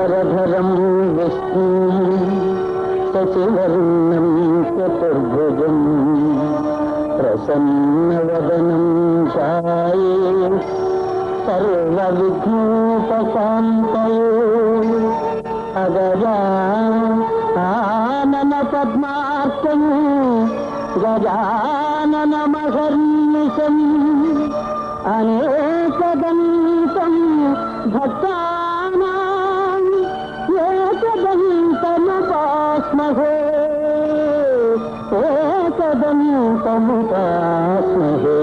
శుక్లాంబరధరం విష్ణుం శశివర్ణం చతుర్భుజం ప్రసన్నవదనం ఛాయే సర్వవిఘ్నోపశాంతయే అగజానన పద్మార్కం గజాననమహర్నిశం అనేకదంతం భక్తానాం ఏకదంతముపాస్మహే ఏకదంతముపాస్మహే.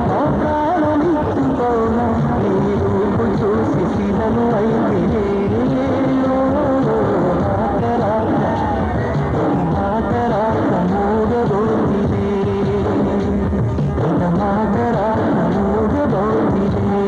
నా ప్రాణమిచ్చుకోనా నీ రూపు చూసి శిలను అయితే మాతరాక మూగబోతిదే మాతరాక మూగబోతిదే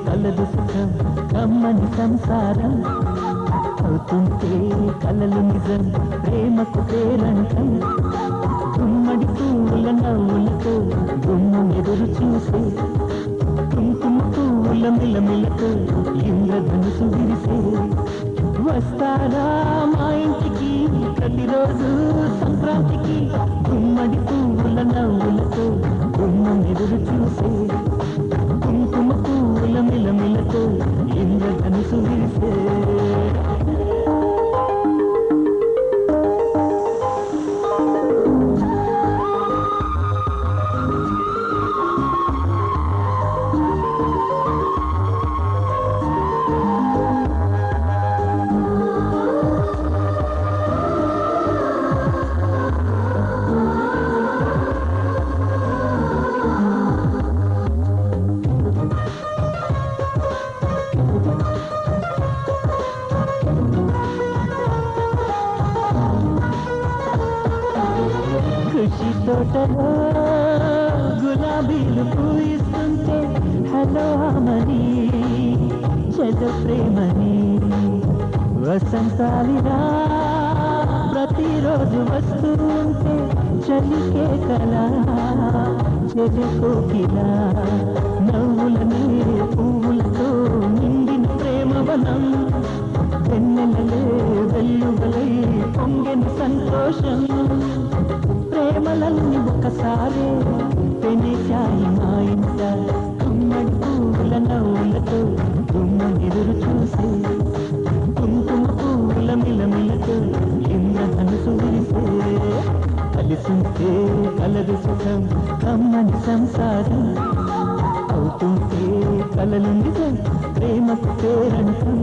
కలదు సుఖం కమ్మని సంసారం అవుతుంటే కలలు నిజం ప్రేమకు పేరంటం గుమ్మడి పూల వస్తారా మా ఇంటికి ప్రతిరోజు సంక్రాంతికి గుమ్మడి పువ్వుల నవ్వులతో గుమ్మం ఎదురు చూసే కుంకుమ పువ్వుల మిలమిలతో ఇంద్రధనుసు విరిసే కృషి తోటలో గులాబీలు పూయిస్తుంటే హలో అమని చద ప్రేమని వసంతాలిరా ప్రతిరోజు వస్తూ ఉంటే చలికే కలా చెరుకోకిలా నవ్వులనే పువ్వులతో నిండిన ప్రేమవనం వెన్నెలలే వెల్లువలై పొంగెని సంతోషం ప్రేమలన్నీ ఒకసారి పెనేశాయి మా ఇంట గుమ్మడి పువ్వుల నవ్వులతో గుమ్మం ఎదురు చూసే కుంకుమ పువ్వుల మిలమిలతో ఇంద్రధనుసు విరిసే కలిసింటే కలదు సుఖం కమ్మని సంసారం అవుతుంటే కలలు నిజం ప్రేమకు పేరంటం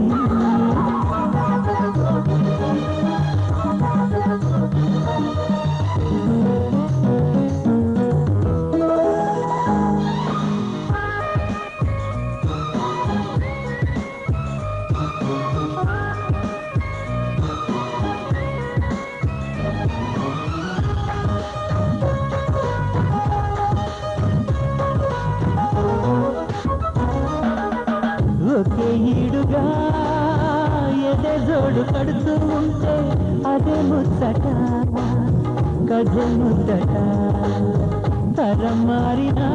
ఒకే ఈడుగా ఎదే జోడు కడుతూ ఉంటే అదే ముచ్చట కథ ముద్దట తరం మారినా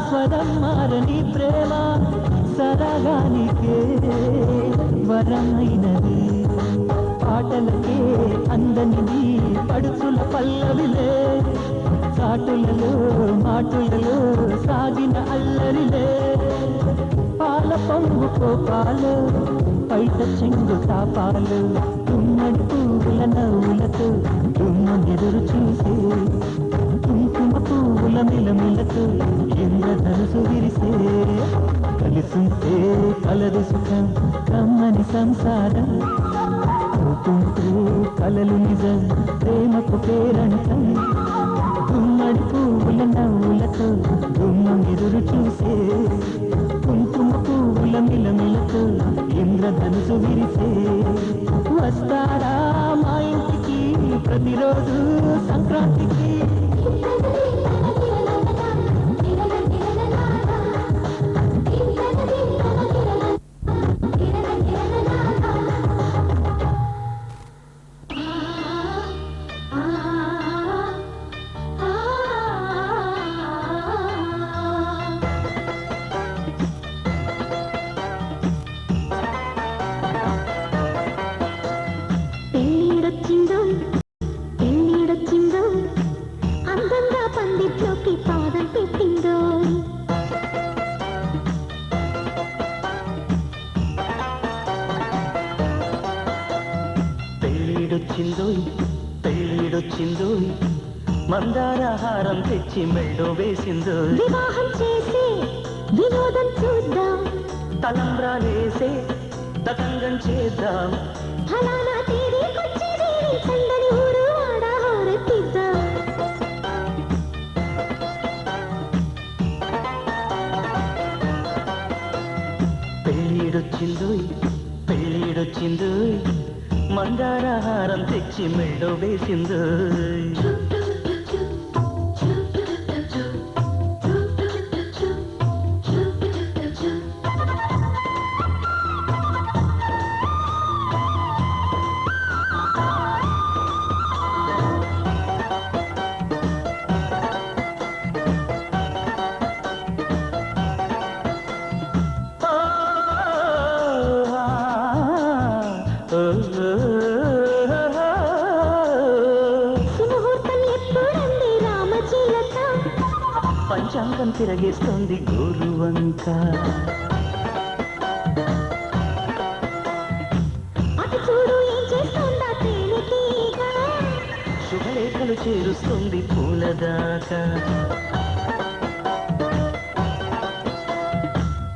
స్వరం మారని ప్రేమ సరగానికే వరమైనది పాటలకే అందనిది పడుచుల పల్లవిలే చాటులలో మాటులలో సాగిన అల్లరిలే పాల పొంగు కోపాలు పైట చెంగు తాపాలు గుమ్మడి పువ్వుల నవ్వులతో గుమ్మం ఎదురు చూసే కుంకుమ పువ్వుల మిలమిలతో ఇంద్రధనుసు విరిసే కలిసుంటే కలదు సుఖం కమ్మని సంసారం అవుతుంటే కలలు నిజం ప్రేమకు పేరంటం గుమ్మడి పువ్వుల నవ్వులతో గుమ్మం ఎదురు చూసే కుంకుమ పువ్వుల మిలమిలతో ఇంద్రధనుసు విరిసే వస్తారా మా ఇంటికి ప్రతిరోజు సంక్రాంతికి అందంగా పందిట్లోకి పాదం పెట్టిందో పెళ్ళిడొచ్చిందోయ్ పెళ్ళిడొచ్చిందోయ్ మందారహారం తెచ్చి మెళ్ళో వేసిందో వివాహం చేసి వినోదం చూద్దాం తలంబ్రాలేసే తతంగం చేద్దాం ఫలానా తేదీకొచ్చేది చందని ఊరు ఆడ హారతిద్దాం పెళ్ళిడొచ్చిందోయ్ పెళ్ళిడొచ్చిందోయ్ మందారహారం తెచ్చి మెళ్ళో వేసిందో చంపం తిరగేస్తుంది గోరువంక. అటు చూడు ఏం చేస్తుందా తేనెటీగ, శుభలేఖలు చేరుస్తుంది పూలదాకా.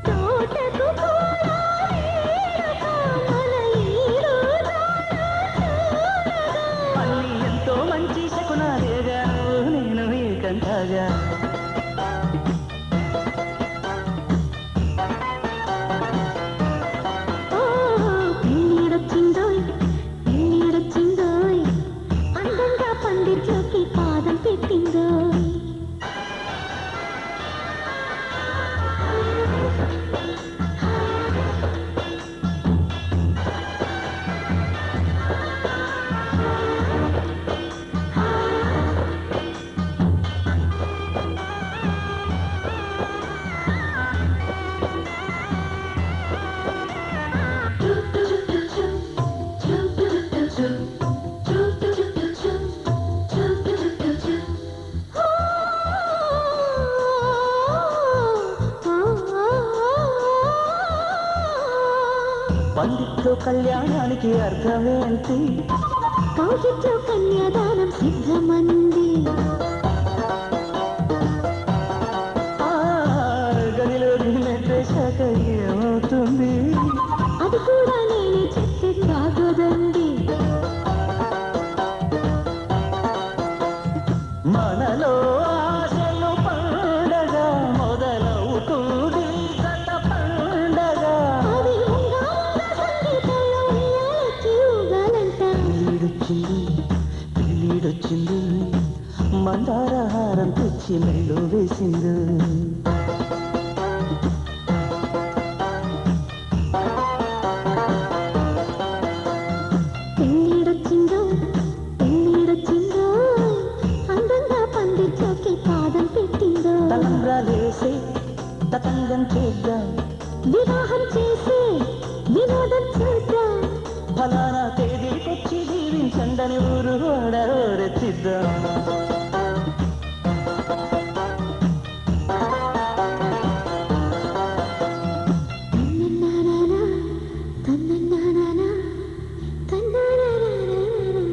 తోటకు కూడా వేడుక, మన ఈడు మళ్ళీ ఎంతో మంచి శకునాలేగా నేను ఏకంతాగా. పెళ్ళిడొచ్చిందోయ్ పెళ్ళిడొచ్చిందోయ్, అందంగా పందిట్లోకి పాదం పెట్టిందోయ్. పండిట్లో కళ్యాణానికి అర్థమేంటి, కౌగిట్లో కన్యాదానం సిద్ధమంది. ఆ గదిలో నెట్టేశాక ఏమవుతుంది, అది కూడా నేనే చెప్పే కాగదండి. మనలో ఆశలు పండగ మొదలవుతుంది గత పండగ. అది ఉంగా సంగీతంలో ఉయ్యాలెక్కి ఊగాలంట. పెళ్ళిడొచ్చింది పెళ్ళిడొచ్చింది, మందారహారం తెచ్చి మెళ్ళు వేసింది. పెళ్ళిడొచ్చిందో పెళ్ళిడొచ్చిందో, అందంగా పందిట్లోకి పాదం పెట్టిందో. తలంబ్రాలేసే తతంగం చేద్దాం, వివాహం చేసి వినోదం చూద్దాం. ఫలానా తేదీకొచ్చి దీవించండని ఊరు వాడరెత్తిద్దాం. తన్నన్నానానా, తన్నన్నానానా, తన్నానానానా.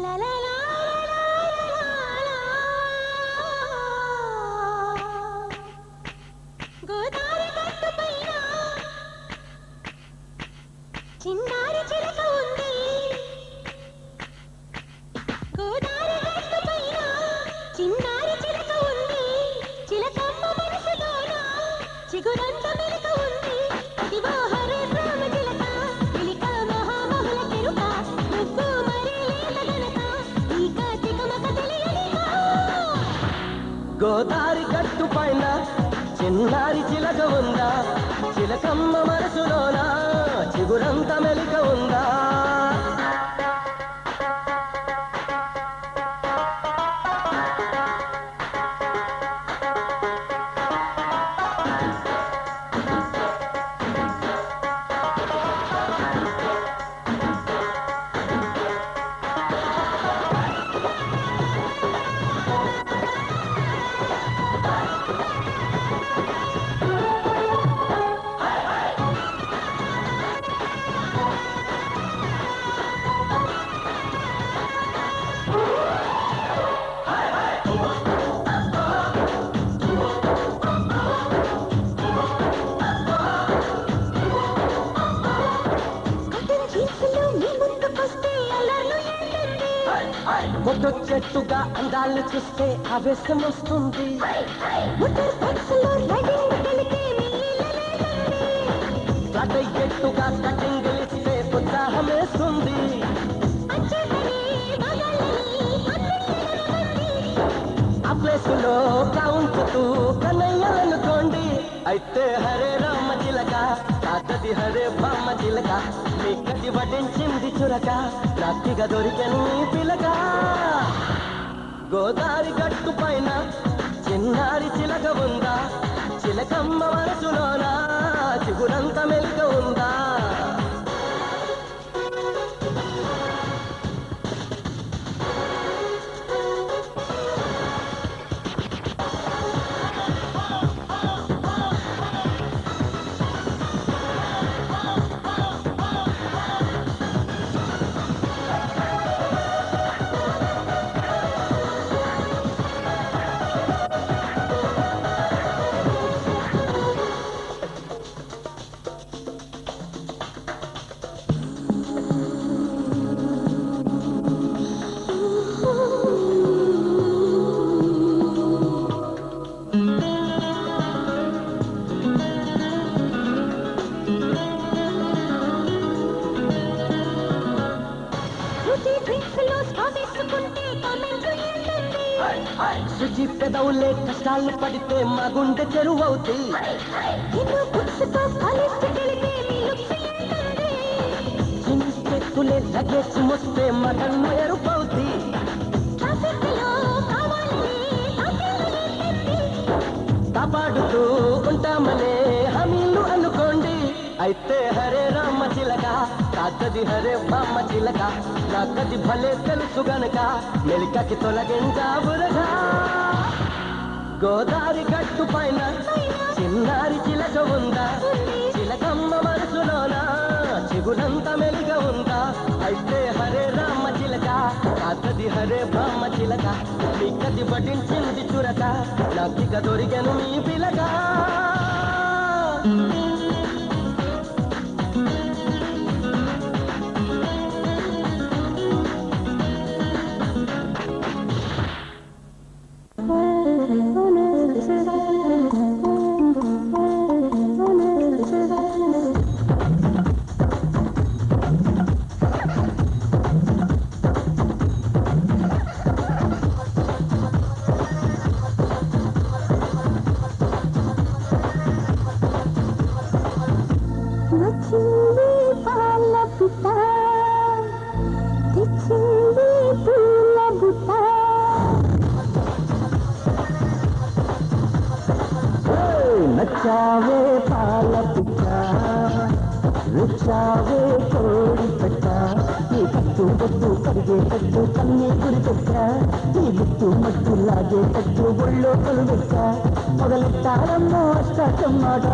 La la la la la Godari గట్టు పైన చిన్నారి చిలక ఉంది. గోదారి గట్టు పైన చిన్నారి చిలక ఉంది. చిలకమ్మ మనసులోన చిగురంత మెలక ఉంది. ఇదిగో హరే రామ చిలక, చిలిక మహామహుల కెరుక, ముగ్గు మరి లేత గనక, ఈ కార్తీకమక తెలియనిగా. గోదారి గట్టు పైన చిన్నారి చిలక ఉందా, చిలకమ్మ మనసులోన చిగురంత మెలిక ఉందా. మొట్ట చెట్టుగా అందాలు చూస్తే ఆవేశం వస్తుంది. ఎట్టుగా కటింగ్ గెలిస్తే ఉత్సాహం వేస్తుంది. ఆ ప్లేసులో కౌంచుతూ కన్నయ్యాలనుకోండి. అయితే హరే రామ చిలక, తాతది హరే బామ్మ చిలక, మీ కది వడ్డించింది చురక, నాకిగా దొరికని పిలక. గోదారి గట్టు పైన చిన్నారి చిలక ఉందా చిలకమ్మ మనసులోన చిగురంత మెల్క ఉందా సుజీ పెదవులే కష్టాలు పడితే మా గుండె చెరువవుతాయి చేతులే లగేజ్ మోస్తే మా కన్ను ఎరుపవుతాయి కాపాడుతూ ఉంటామనే హామీలు అనుకోండి అయితే హరే రామ చిలక కాకది హరే బామ్మ చిలక నాకది భలే తెలుసు గనక మెలికకి తొలగించావురగా గోదారి గట్టు పైన చిన్నారి చిలక ఉందా చిలకమ్మ మనసులోన చిగురంత మెలిగ ఉందా అయితే హరే రామ చిలక కాకది హరే బామ్మ చిలక మీకది పట్టించింది చురక నాకిక దొరికెను మీ పిలక నచ్చావే పాల పిట్ట రుచావే కోడి పెట్ట నీ పట్టు బొట్టు కరిగేటట్టు కన్నీ గురి పెట్ట నీ గుట్టు మట్టు లాగేటట్టు ఒళ్ళో కొలువెట్ట మొదలెట్టారమ్మో అష్టమాట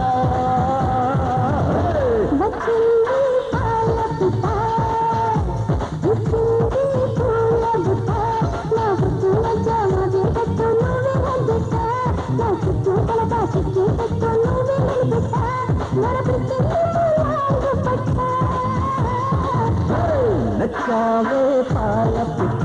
నచ్చావే పాల పిట్ట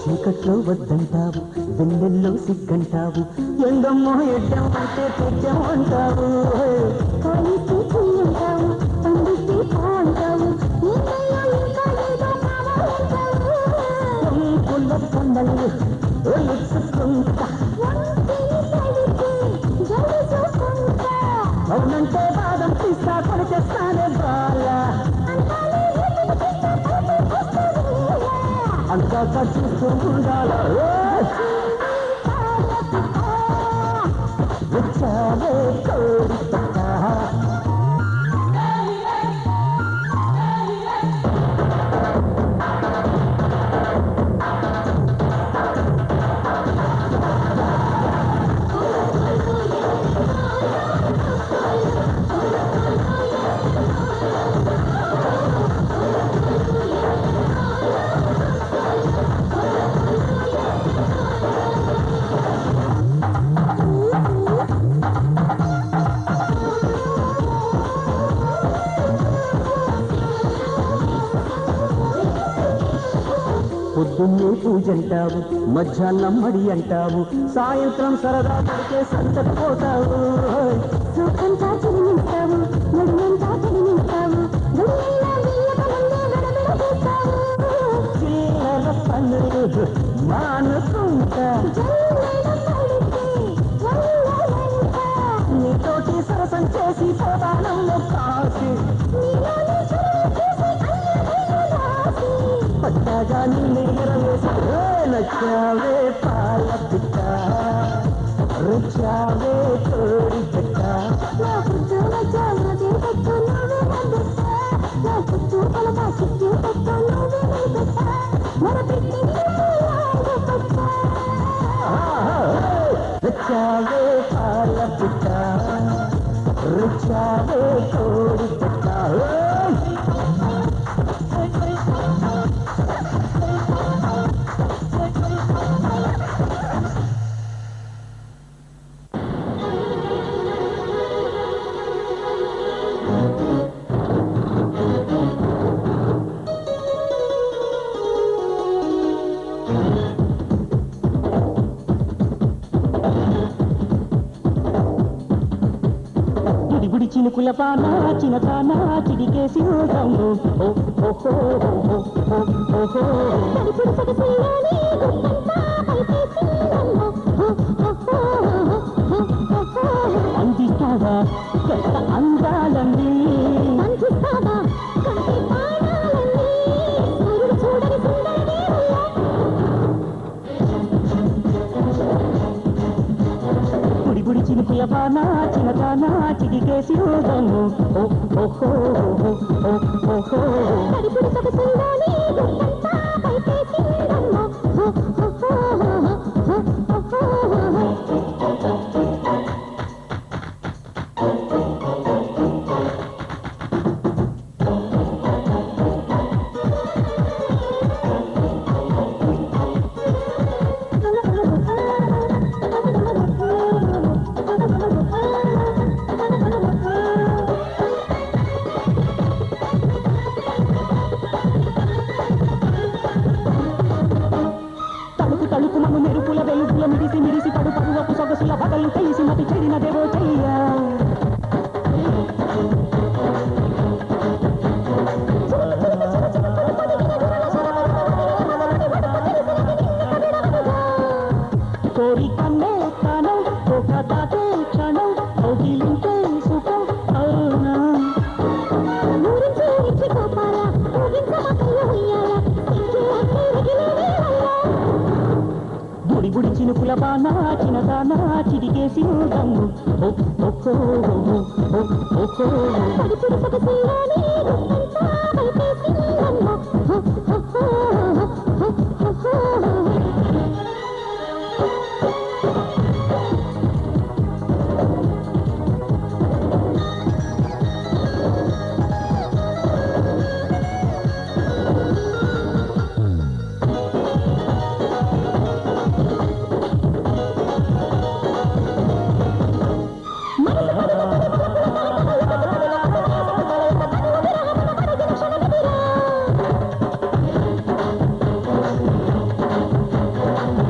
చీకట్లో వద్దంటావు వెన్నెల్లో సిగ్గంటావు ఎందమ్మో ఎడ్డం అంటే పెద్దం అంటావు పొందలు అవునంటే బాదం తీస్తా కొనిచేస్తానే బాల అంతా చూస్తూ ఉండాలా వచ్చావే కోడి పెట్ట పొద్దున్నే పూజంటావు, మధ్యాహ్నం మడి అంటావు, సాయంత్రం సరదా పడితే సంతకు పోతావు. సుఖంతా చిరుమిస్తావు, నడుమంతా చిరుమిస్తావు, గుడిలో వీళ్ళకముందే గడబిడబోతావు. చిల్లర పనులు మానుకుంటా, నీతోటి సరసం చేసి పోతానమ్మ కాసి, పట్టాగా నిన్ను ఎరవేసి నచ్చావే పాల పిట్ట, రుచావే కోడి పెట్ట. నా పుట్టు నచ్చావే పెట్టు నువ్వే నవ్వుతా, నా పుట్టు పలక చిట్టి పెట్టు నువ్వే నవ్వుతా, మన పెట్టి రుచావే పాల పిట్ట, రుచావే కోడి పెట్ట. గుడి చినుకుల పాన చిన్నతాన చిడికేసి రంగు అందిస్తావా కొత్త అందాలండి, అందిస్తావా కంటి పాడాలండి, సూర్యుడు చూడని సుందరి గుడి గుడి చినుకుల పాన చిన్నతాన చిడికేసి రంగు తడిపుడు సొగసుల్లోని గుట్టంతా పైకేసిందమ్మా. తలుపు మను మెరుపుల వెలుగుల మిడిసి మిడిసి పడు పరువపు సొగసుల బగలు తెలిసి మతి చెడినదేవో చెయ్యా. కోరికన్నే క్షణం ఒక దాటే క్షణం కౌగిలింటే సుఖం అవునా. బుడి బుడి చినుకుల బానా చిన్నదాన చిడికేసి రంగు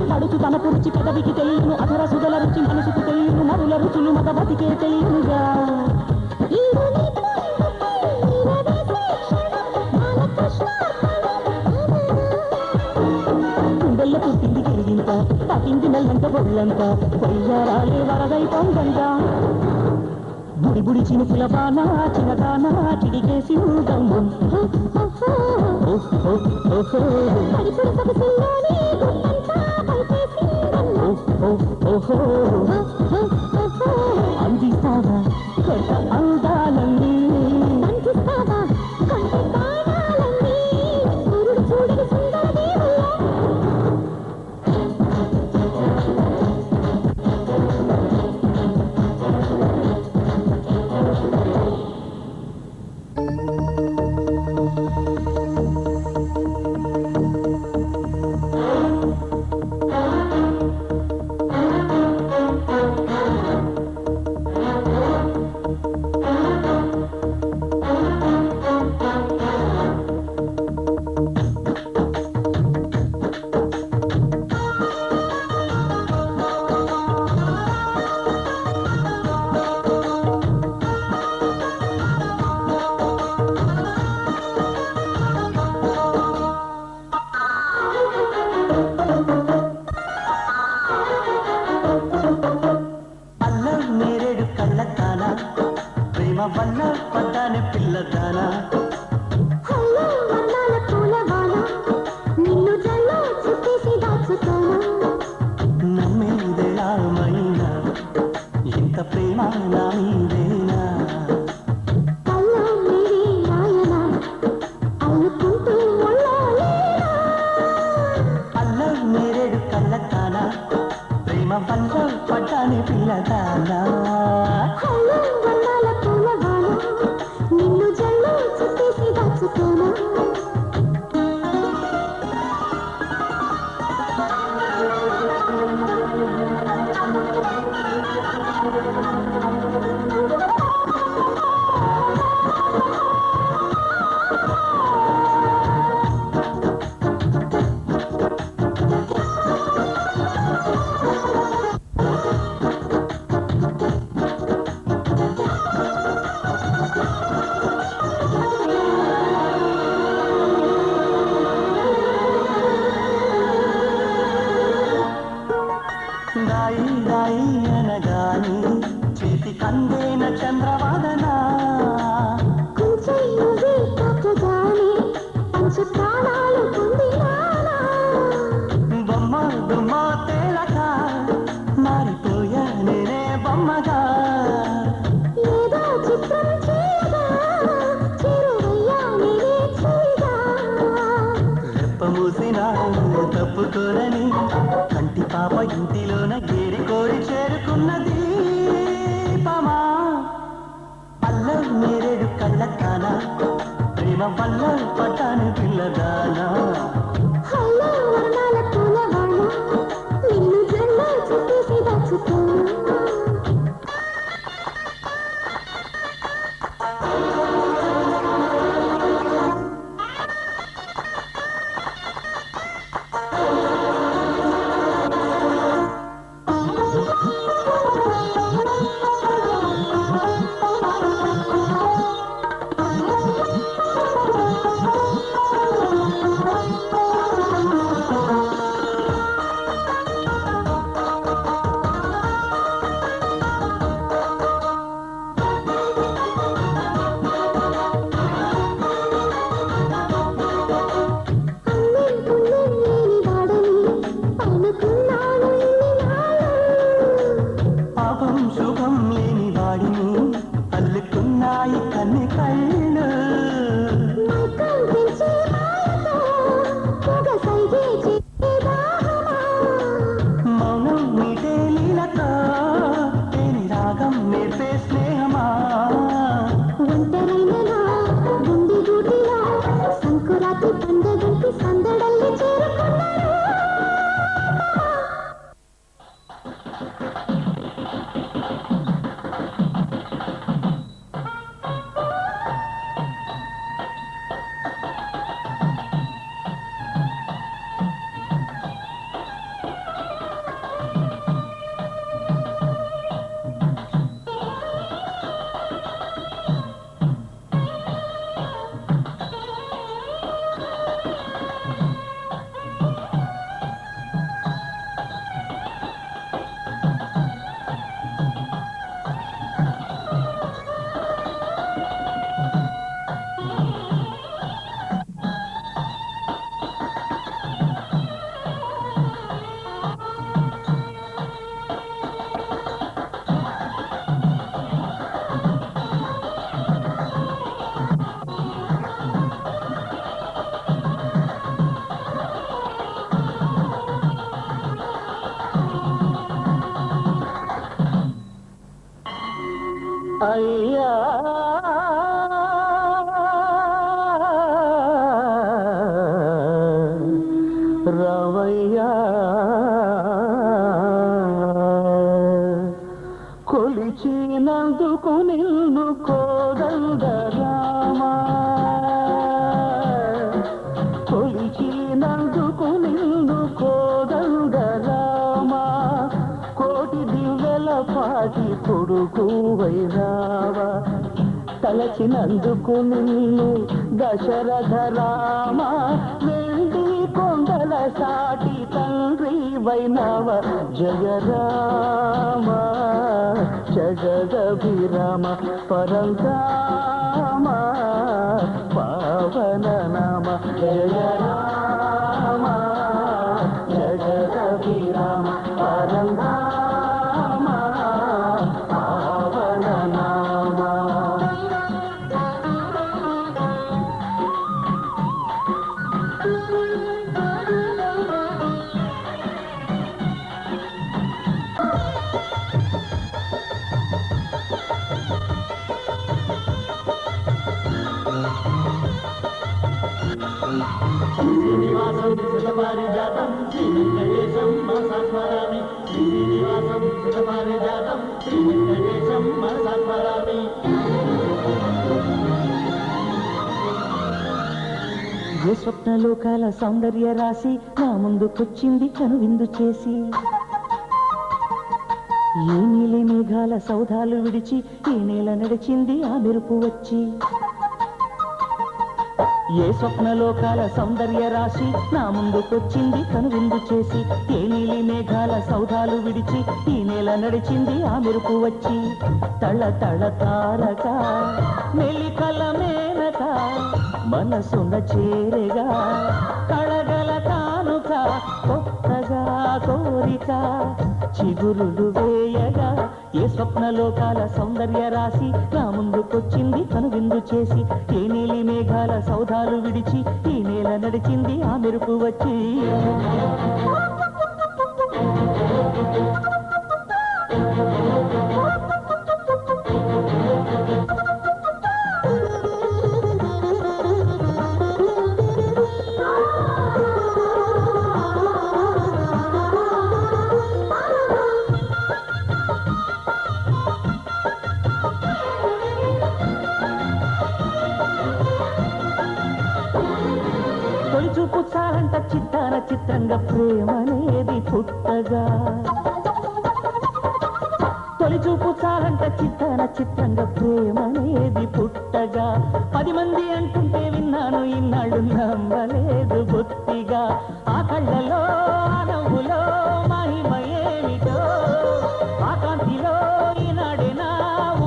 పడుచు తన పురుచి పెదవికి తెలియను, అధర సుగల రుచి మనసుకు తెలియను, మరుల రుచులు మగ బతికే తెలియనుగా. గుండెల్ల పుట్టింది గిరిగింత, పట్టింది నెల్లంత బొల్లంత, కొయ్యారాలే వరదై పొందంట. బుడి బుడి చినుకుల బాన చిన్నదాన చిడికేసి రంగు అందిస్తావా కొత్త అందాలండి, అందిస్తావా కంటి పాడాలండి, సూర్యుడు చూడని సుందరి అందేన చంద్రవాదన కొంచెం నువ్వే తాకగానే పంచ ప్రాణాలు పొందినానా బొమ్మ దుమ్మ తేలక మారిపోయా నేనే బొమ్మగా ఏదో చిత్రం చేయగా చేరువయ్యా నేనే చేయగా రెప్ప మూసిన తప్పుకోరని కంటి పాప ఇంటిలోన గేరి కోరి చేరుకున్నది పమా అల్ల నేరేడు కళ్ళ కానా ప్రేమ వల్ల పట్టాను పిల్లదానా హలో వర్ణాల పూలవాణ నిన్ను జల్ల చుట్టేసి దాచుకోనా పాపం శుభం లేని వాడిని అల్లుకున్నాయి కన్ని కళ్ళు మౌనం మీటే లీలతో తేని రాగం నేర్పే స్నేహమా సంకురాతి పండగంటి సందడల్లి చేరుకున్నారు అయ్యా రవయ్యా కొలిచినందుకు నిన్ను కోదండ రామా కొలిచినందుకు నిన్ను కోదండ రామా కోటి దివ్వెల పాటి కొడుకు వైరావా తలచినందుకు నిన్ను దశరథ రామ వెండి కొండల సాటి తండ్రి వైనవ జయ రామ జగదభిరామ పరంధామ పావన నామ జయ రామ జగదభిరామ పరంధామ పావన నామ శ్రీనివాసం సుఖపారిజాతం శ్రీ వెంకటేశం మనసా స్మరామి శ్రీనివాసం సుఖపారిజాతం శ్రీ వెంకటేశం మనసా స్మరామి ఏ స్వప్నలోకాల సౌందర్య రాశి నా ముందుకొచ్చింది కనువిందు చేసి ఈ నీలి మేఘాల సౌధాలు విడిచి ఈ నేల నడిచింది ఆ మెరుపు వచ్చి ఏ స్వప్నలోకాల సౌందర్య రాశి నా ముందుకొచ్చింది కనువిందు చేసి, ఏ నీలి మేఘాల సౌధాలు విడిచి ఈ నేల నడిచింది ఆ మెరుపు వచ్చి. తళ తళ తారక మెలికల మేనక మనసున చేరగా, కళగల కానుక కొత్తగా కోరిక చిగురులు వేయగా. ఏ స్వప్నలోకాల సౌందర్య రాశి నా ముందుకొచ్చింది కనువిందు చేసి, ఏ నీలి మేఘాల సౌధాలు విడిచి ఈ నేల నడిచింది ఆ మెరుపు వచ్చి. తొలి చూపు చాలంట చిత్తాన చిత్రంగా ప్రేమనేది పుట్టగా, తొలి చూపు చాలంట చిత్తాన చిత్రంగా ప్రేమనేది పుట్టగా. 10 మంది అంటుంటే విన్నాను ఇన్నాళ్ళు నమ్మలేదు బొత్తిగా. ఆ కళ్ళలో ఆ నవ్వులో మహిమ ఏమిటో, ఆ కాంతిలో ఈనాడే నా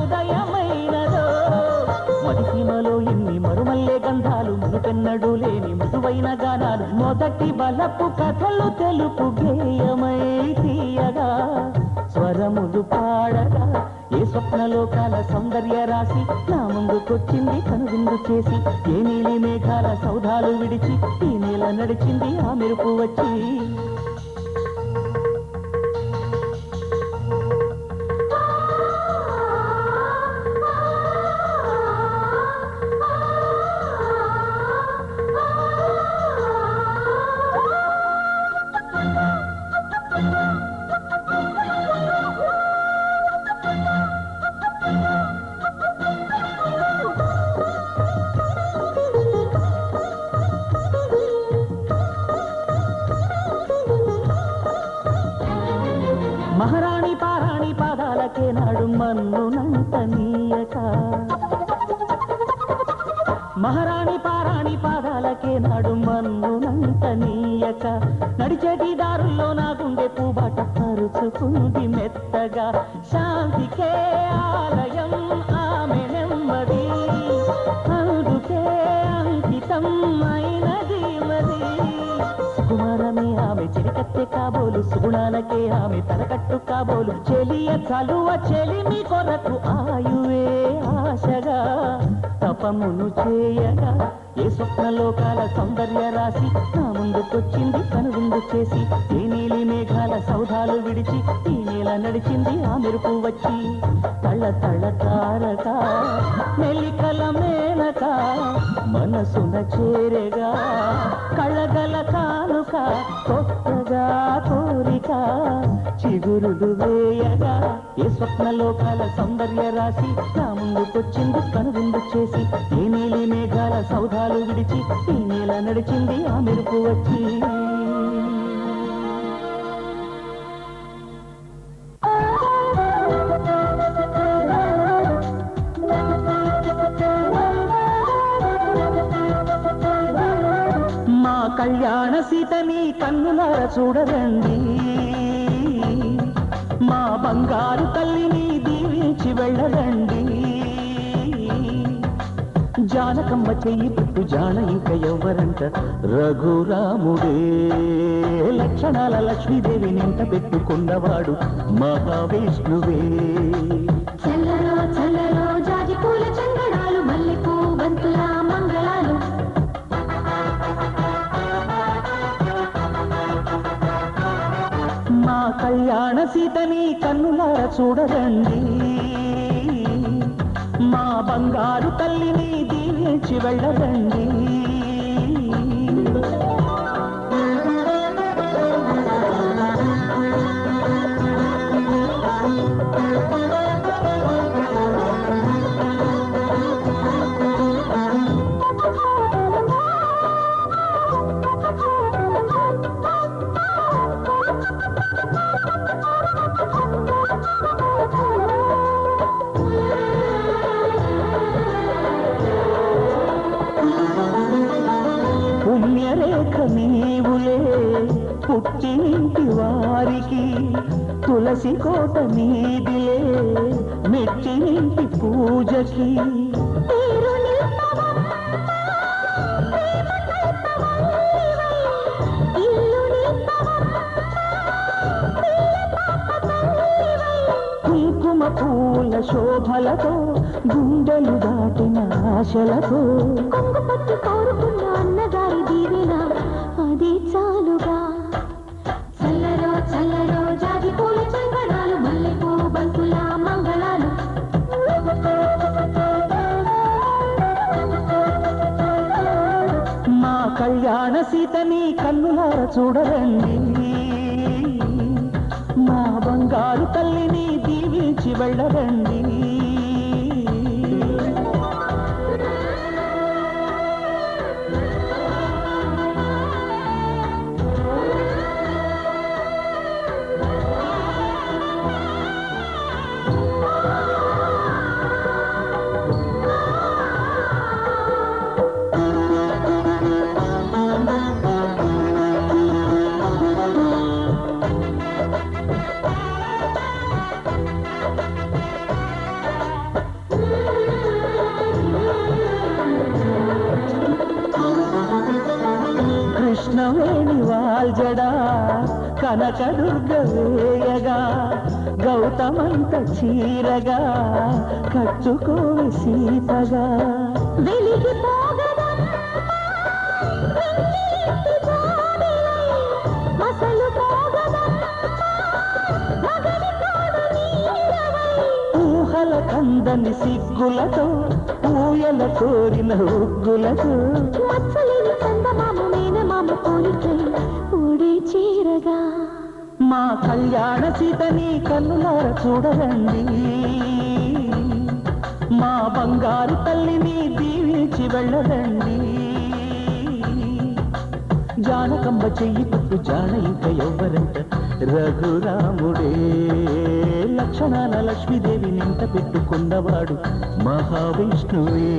ఉదయమైనదో. మదిసీమలో ఎన్ని మరుమల్లే గంధాలు, మునుపెన్నడూ లేని మృదువైన గానాలు, మొదటి బలపు కథలు తెలుపు గేయమై తీయగా స్వరములు పాడగా. ఏ స్వప్నలోకాల సౌందర్య రాశి నా ముందుకొచ్చింది కనువిందు చేసి, ఏ నీలి మేఘాల సౌధాలు విడిచి ఈ నేల నడిచింది ఆ మెరుపు వచ్చి. మహారాణి పారాణి పాదాలకే నాడు మన్నునంత నీయక, మహారాణి పారాణి పాదాలకే నాడు మన్నునంత నీయక. నడిచేటి దారుల్లో నా గుండె పూబాట పరుచుకుంది మెత్తగా. శాంతికే ఆలయం ఆమె నెమ్మది, అందుకే అంకితం అయినది మది. సుకుమారమే ఆమె చిరికత్తె కాబోలు, సుగుణాలకే ఆమె తలకట్టు కాబోలు. చెలియ చలువ చెలిమి కొరకు ఆయువే ఆశగా తపమును చేయగా. ఏ స్వప్నలోకాల సౌందర్య రాశి నా ముందుకొచ్చింది కనువిందు చేసి, ఏ నీలి మేఘాల సౌధాలు విడిచి ఈ నేల నడిచింది ఆ మెరుపు వచ్చి. తళ తళ తారక మెలికల మేనక మనసున చేరగా, కళగల కానుక కొత్తగా కోరిక చిగురులు వేయగా. ఏ స్వప్నలోకాల సౌందర్య రాశి నా ముందుకొచ్చింది కనువిందు చేసి, ఏ నీలి మేఘాల సౌధాలు విడిచి ఈ నేల నడిచింది ఆ మెరుపు వచ్చి. మా కళ్యాణ సీతని కన్నులార చూడరండి, మా బంగారు తల్లిని దీవించి వెళ్ళరండి. జానకమ్మ చెయ్యి పట్టు జాన ఇంక ఎవ్వరంట, రఘురాముడే. లక్షణాల లక్ష్మీదేవి నింట పెట్టుకున్నవాడు మహావిష్ణువే. చల్లరో చల్లరో జాజి పూల చందనాలు, మల్లెపూ బంతుల మంగళాలు. మా కళ్యాణ సీతని కన్నులార చూడరండి, మా బంగారు తల్లిని దీవించి వెళ్ళరండి. పుట్టింటి వారికి తులసి కోట నీదిలే మెట్టింటి పూజకి కుంకుమ పూల శోభలతో గుండెలు దాటిన ఆశలతో కొంగు పట్టి కోరుకున్న అన్నగారి దీవెన అది చాలుగా చల్లరో చల్లరో జాజి పూల చందనాలు మల్లెపూ బంతుల మంగళాలు మా కళ్యాణ సీతని కన్నులార చూడరండి మా బంగారు తల్లిని దీవించి వెళ్ళరండి కృష్ణవేణి వాల్జడా కనకదుర్గ వేయగా గౌతమంత చీరగా కట్టుకోవి సీతగా వెలిగి ఊహల కందని సిగ్గులతో ఊయల కోరిన ఉగ్గులతో మచ్చలేని చందమామ మేనమామ పోలికై ఊడి చీరగా మా కళ్యాణ సీతని కన్నులార చూడరండి మా బంగారు తల్లిని దీవించి వెళ్ళరండి జానకమ్మ చెయ్యి పట్టు జాన ఇంక ఎవ్వరంట రఘురాముడే లక్షణాల లక్ష్మీదేవి నింట పెట్టుకున్నవాడు మహావిష్ణువే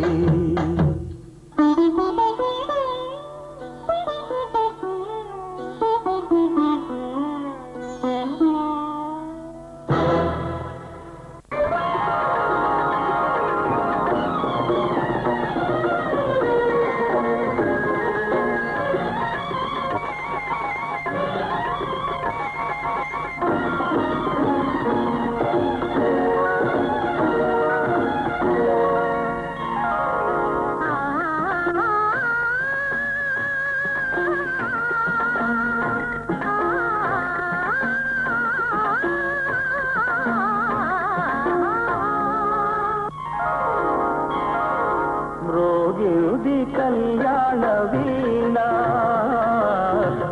మ్రోగినుది కళ్యాణ వీణ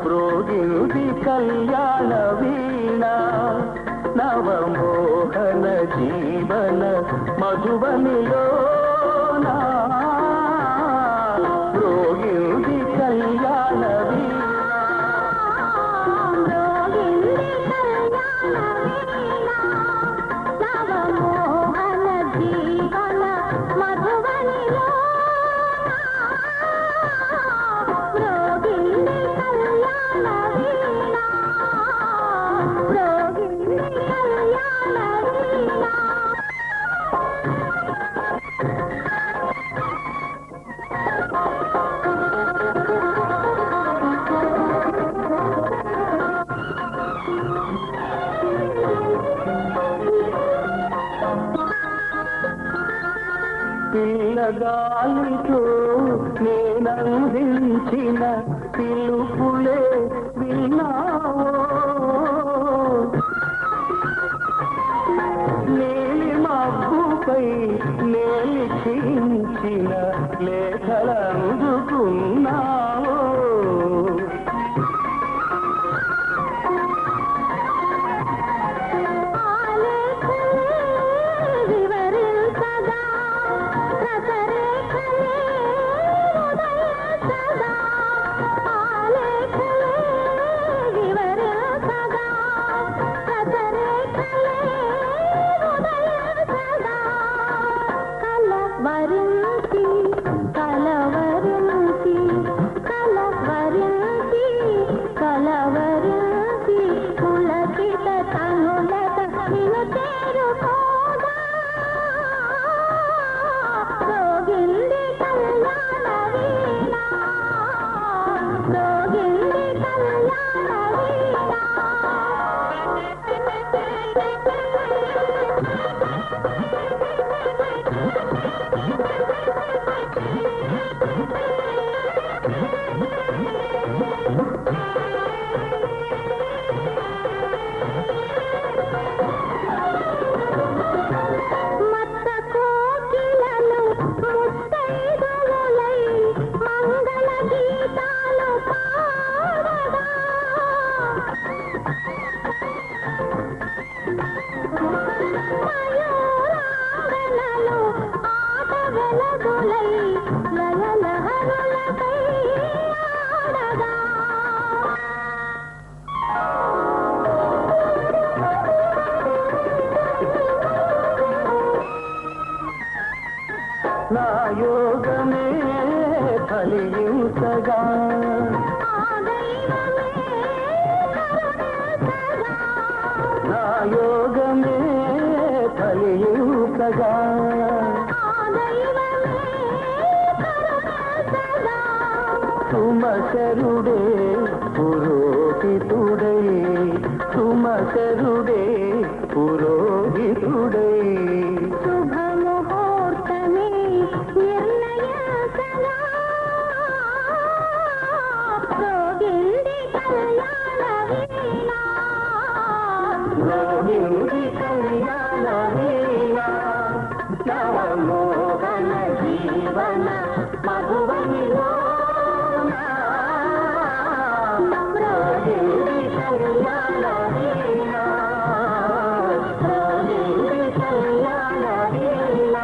మ్రోగినుది కళ్యాణ వీణ నవమోహన జీవన మధుబనిలో మ్రోగినుది కళ్యాణ వీణ పిల్లగాలితో నేనందించిన పిలుపులే విన్నావో నీలి మబ్బుపై నేలిచించిన లేఖలందుకున్నావో కలవరించి ఫలించగా నా యోగమే ఫలించగా సుమకరుడే పురోహితుడై సుమకరుడే పురోహితుడై శుభముహూర్తమే నిర్ణయించగా రోగిణి కళ్యాణ వీణ రోహిణి కళ్యాణ వీణ నవమోహన జీవన మధువనిలో రోహిణి కళ్యాణ వీణ రోహిణి కళ్యాణ వీణ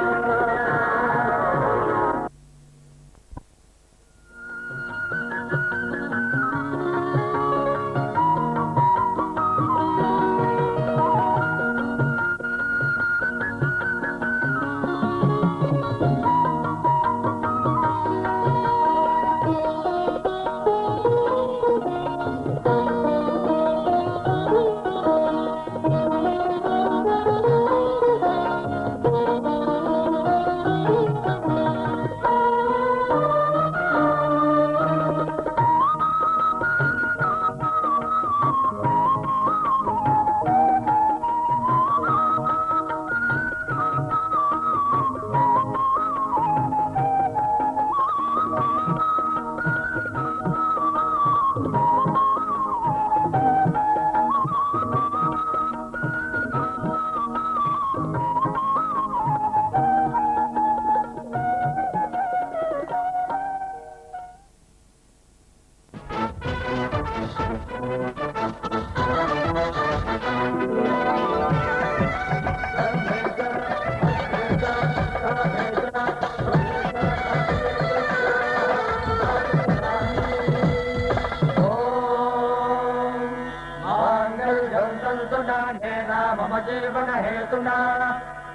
జీవన హేతునా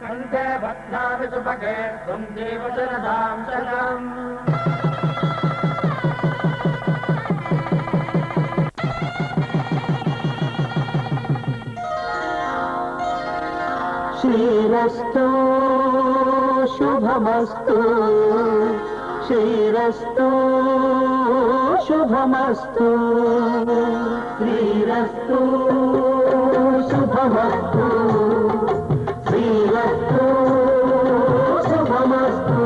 కంఠే భద్రామి సుభగే త్వం జీవ శరదాం శతం శ్రీరస్తు శుభమస్తు శ్రీరస్తు శుభమస్తు శ్రీరస్తు శుభమస్తు శ్రీరస్తు శుభమస్తు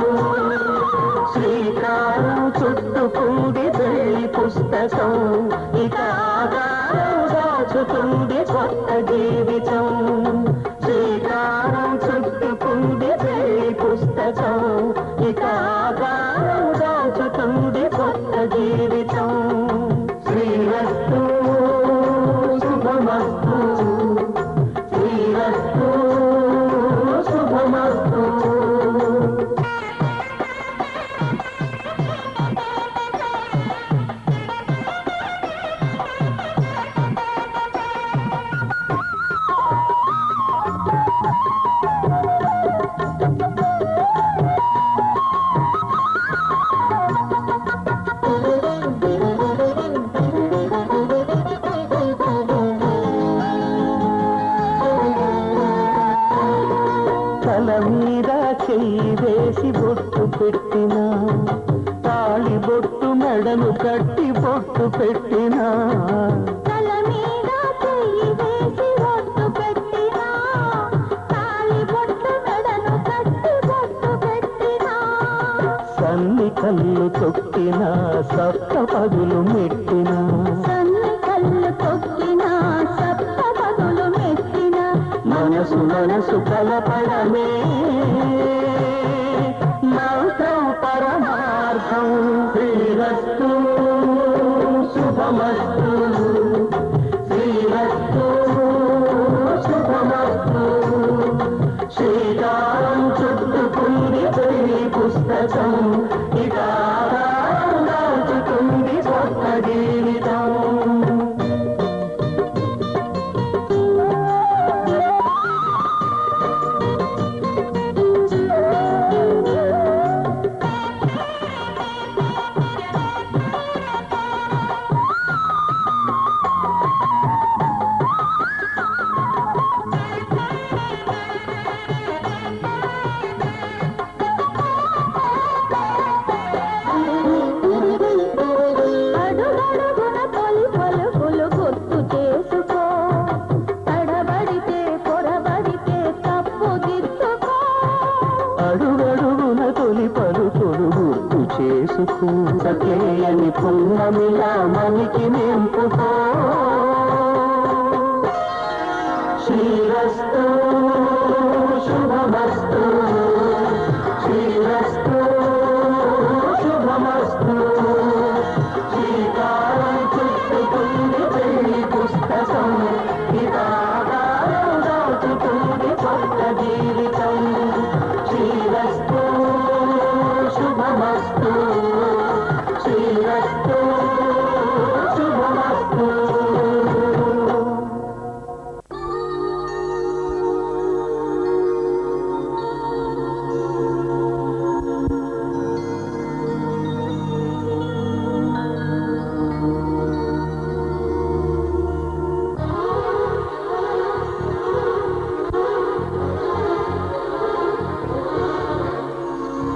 శ్రీకారం చుట్టుకుంది పెళ్లి పుస్తకం ఇక ఆధారం దాచుతుంది కొత్త జీవితం శ్రీకారం చుట్టుకుంది పెళ్లి పుస్తకం ఇక ఆధారం దాచుతుంది కొత్త జీవితం శ్రీరస్తు శుభమస్తు శ్రీరస్తు శుభమస్తు తల మీద చెయ్యి వేసి బొట్టు పెట్టినా తాళి బొట్టు మెడను కట్టి బొట్టు పెట్టినా తల మీద చెయ్యి వేసి బొట్టు పెట్టినా తాళి బొట్టు మెడను కట్టి బొట్టు పెట్టినా సన్ని కళ్ళు తొక్కినా సప్త పదులు మెట్టినా సన్ని కళ్ళు తొక్కినా సప్త పదులు మెట్టినా మనసు మనసు కలపడమే మంత్రం పరమార్థం శ్రీరస్తు శుభమస్తు శ్రీరస్తు శుభమస్తు శ్రీకారం చుట్టుకుంది పెళ్లి పుస్తకం ఇక ఆధారం దాచుతుంది కొత్త జీవితం పూసకేయని పున్నమిలా మనికి నింపుకో శ్రీరస్తు శుభమస్తు శ్రీరస్తు శుభమస్తు శ్రీకారం చుట్టుకుంది పెళ్లి పుస్తకం హితాగారం దాచుకుంది కొత్త జీవితం శ్రీరస్తు శుభమస్తు శ్రీరస్తు శుభమస్తు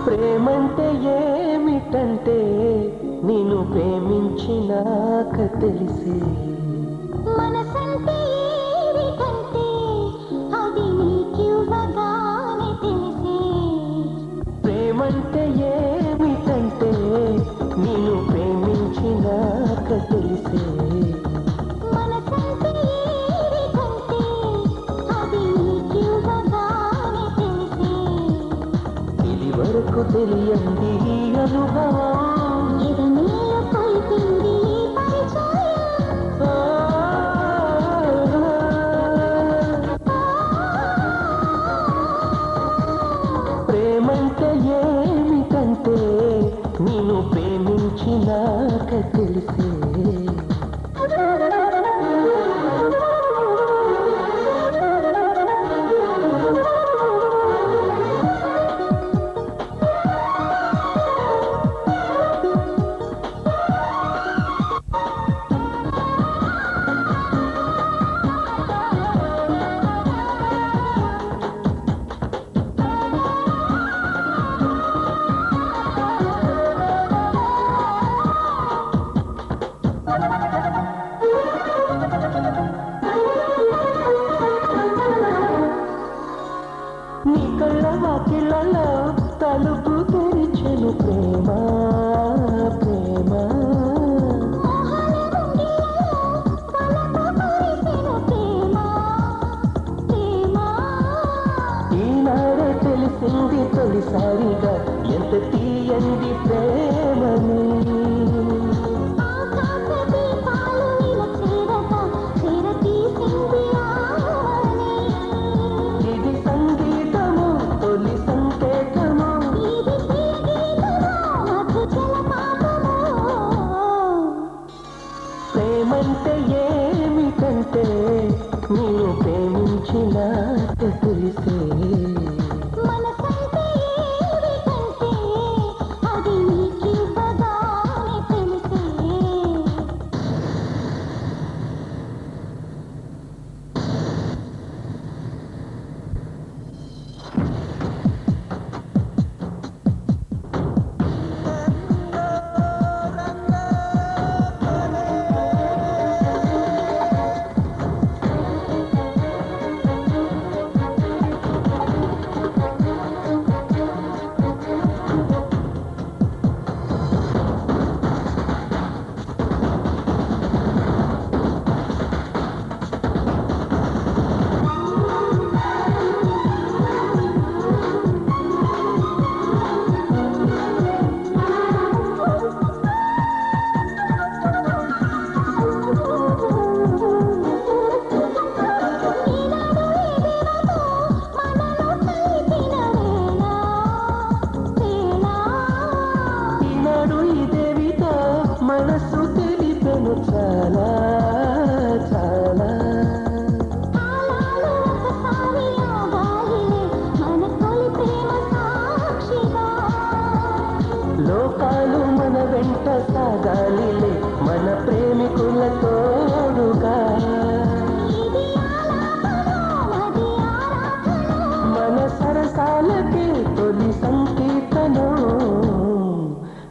ప్రేమంటే ఏమిటంటే నిన్ను ప్రేమించినాక తెలిసే మనసంటే ఏమిటంటే అది నీకివ్వగానే తెలిసే ప్రేమంటే ఏమిటంటే నిన్ను ప్రేమించినాక తెలిసే మనసంటే ఏమిటంటే అది నీకివ్వగానే తెలిసే ఇది వరకు తెలియంది ఈ అనుభవం ఇది నీలో కలిపింది ఈ పరిచయం ప్రేమంటే ఏమిటంటే నిన్ను ప్రేమించినాక తెలిసే నీ కళ్ళ వాకిళ్ళలో తలుపు తెరిచెను ప్రేమ ప్రేమ ఈనాడే తెలిసింది తొలిసారిగా ఎంత తీయంది ప్రేమని ఇది సంగీతము తొలి సంకేతము ప్రేమంటే ఏమిటంటే నేను ప్రేమించినాక తెలిసే అది నీకివ్వగానే తెలిసే ఈనాడు ఈ దేవితో మనసు తెలిపెను చాలా చాలా లోకాలు మన వెంట సాగాలిలే మన ప్రేమికుల తోడుగా మన సరసాలకి తొలి సంకీర్తనం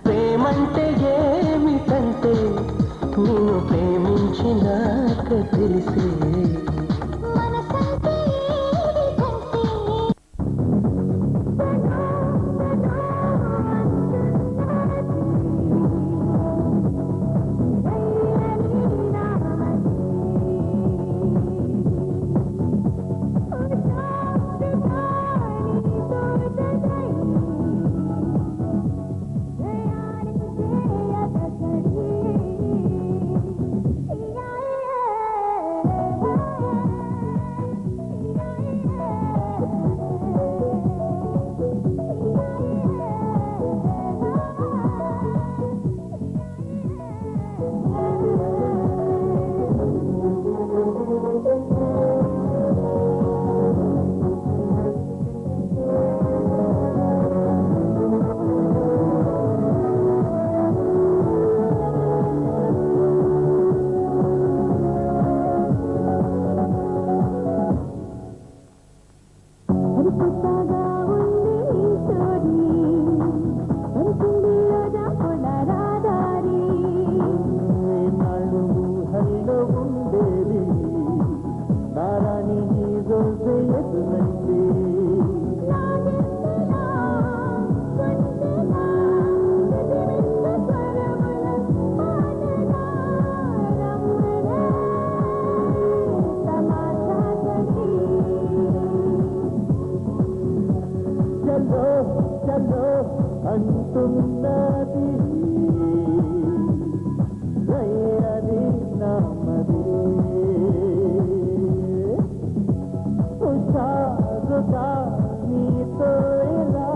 ప్రేమంటే ఏమిటంటే నిన్ను ప్రేమించినాక తెలిసే అంటున్నది రయ్యది నామది ఉషారుగా నీతో ఇలా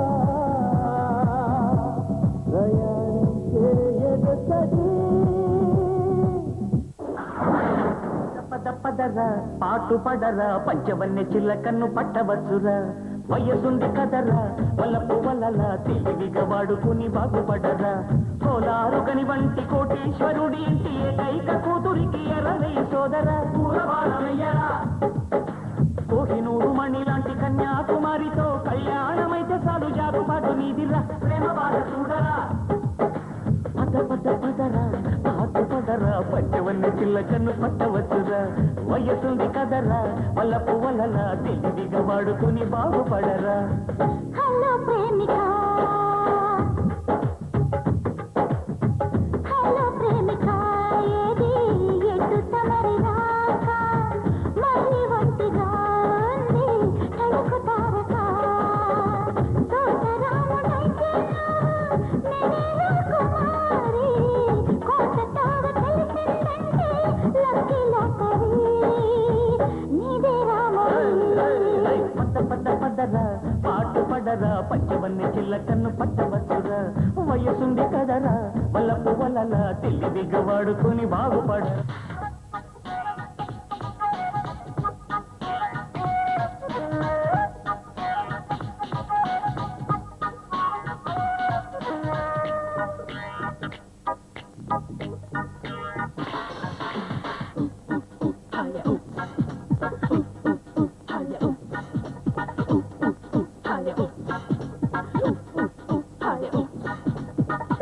రయానికే ఎగతది పదరా పాటు పడరా పంచవన్నె చిల్లకన్ను పట్టవచ్చురా వయసుంది కదరా వలపు వలలా తెలివిగా వాడుకుని బాగుపడరా కోలారుగని వంటి కోటీశ్వరుడి ఇంటి ఏకైక కూతురికి ఎరవై సోదరా కోహినూరు మణి లాంటి కన్యాకుమారితో కళ్యాణమైతే చాలు జారుపాటు నీదిరా ప్రేమ బాధ చూడరా పదరా పాటు పడరా పంచవన్నె చిల్లకన్ను పట్టవచ్చురా వయసుంది కదరా వలపు వలలా తెలివిగా వాడుకుని బాగుపడరా హలో ప్రేమిక హలో ప్రేమిక ఏది ఎటు తమరి రాక మళ్ళీ ఒంటిగా ఉంది తడుకు తారక తోటరాముడైతే నేనే రాకుమారి కోట తావ తెలిసిందంటే లక్కీ లాటరీ నీదే రామోయి పదరా పాటు పడరా పంచవన్నె చిల్లకన్ను పట్టవచ్చురా వయసుంది కదరా వలపు వలలా తెలివిగా వాడుకుని బాగుపడ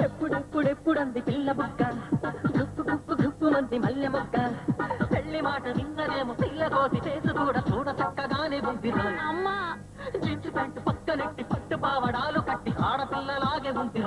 ఎప్పుడెప్పుడంది పిల్ల బుక్క గుప్పు గుప్పు గుప్పు మంది మల్లె మొక్క పెళ్లి మాట విన్నదేమో పిల్ల కోసి చేసు కూడా చూడ చక్కగానే ఉంది అమ్మా జీన్స్ ప్యాంటు పక్కనెట్టి పట్టు పావడాలు కట్టి ఆడపిల్లలాగే ఉంది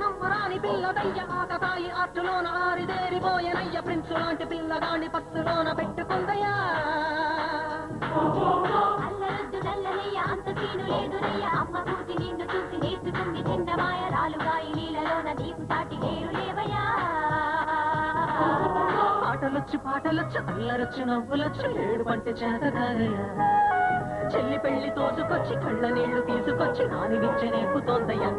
నమ్మరాని పిల్లదయ్య ఆకతాయి అట్టులోన ఆరిదేరిపోయనయ్య ప్రిన్సు లాంటి పిల్లగాని పత్తులోన పెట్టుకుందయ్యా అల్లరద్దు నల్లనయ్య అంత సీను లేదునయ్య అమ్మ కూతి నిన్ను చూసి నేర్చుకుంది చిన్నమాయ రాలుగాయి నీళ్ళలోన నీకు సాటి లేరు లేవయ్యా పాటలొచ్చు అల్లరొచ్చు నవ్వులొచ్చు ఏడు పంట చేతగారయ్యా చెల్లి పెళ్లి తోసుకొచ్చి కళ్ళ నీళ్లు తీసుకొచ్చి Nani విచ్చ నేర్పుతోందయ్యా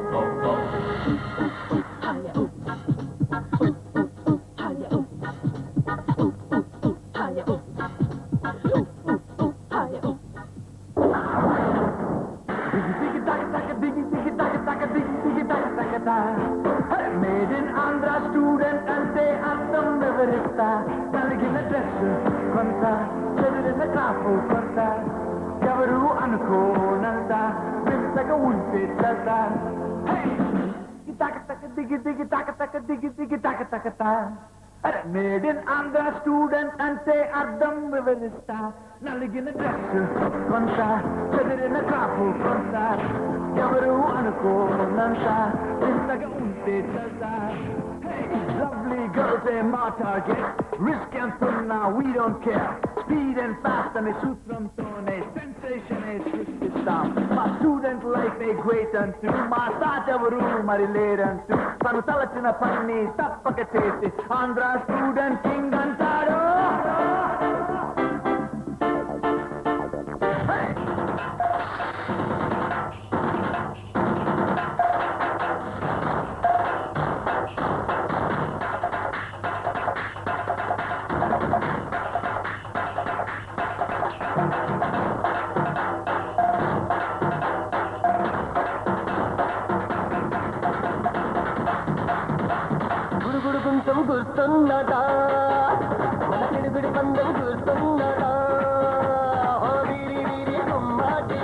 Made in Andhra student ante అర్థం వివరిస్తా కలిగిన డ్రెస్ కొంత చదివిన కాపు కొంత ఎవరు అనుకోనంత వింతగా ఉంటే చద తక తక దిగి దిగి తక తక దిగి దిగి తక తక మేడ్ ఇన్ ఆంధ్ర స్టూడెంట్ అంటే అర్థం వివరిస్తా నలిగిన డ్రెస్ కొంత చదివిన కాపు కొంత ఎవరు అనుకోనంత వింతగా ఉంటే చద Lovely girls, they're my target. Risk and tuna, we don't care. Speed and fast and a shoot from tone. Sensation is twisted down. My student life a great unto. My start of a room, my later unto. Sanu talachina panni, tappaka chesi. Andhra student king antaro. గుడుగుడుగుంటం గుర్తున్నదా మన పిడిపిడి పందం గుర్తున్నదా వీరి వీరి గుమ్మాటి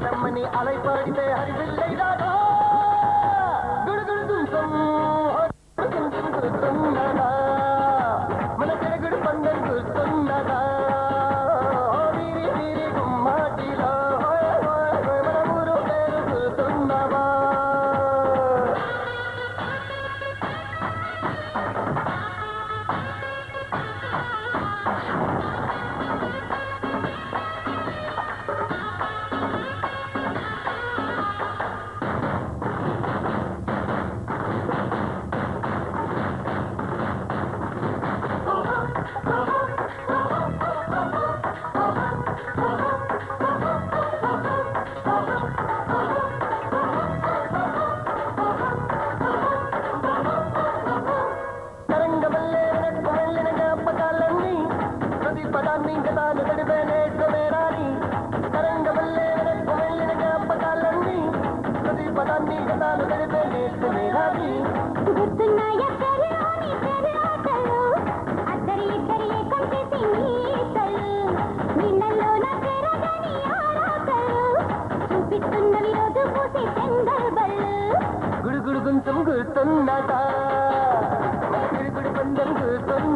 రమ్మని అలై పడితే హరివిల్లై రాగా గుడుగుడు దుంసం గుర్తున్నదా మన తిరుగుడు పందెం గుర్తున్నదా వీరి వీరి గుమ్మాటిలో మన ఊరు పేరు గుర్తున్నవా గుడుగుడు గుంతం గుర్తున్నదా గుడుగుడు పందెం గుర్తున్నదా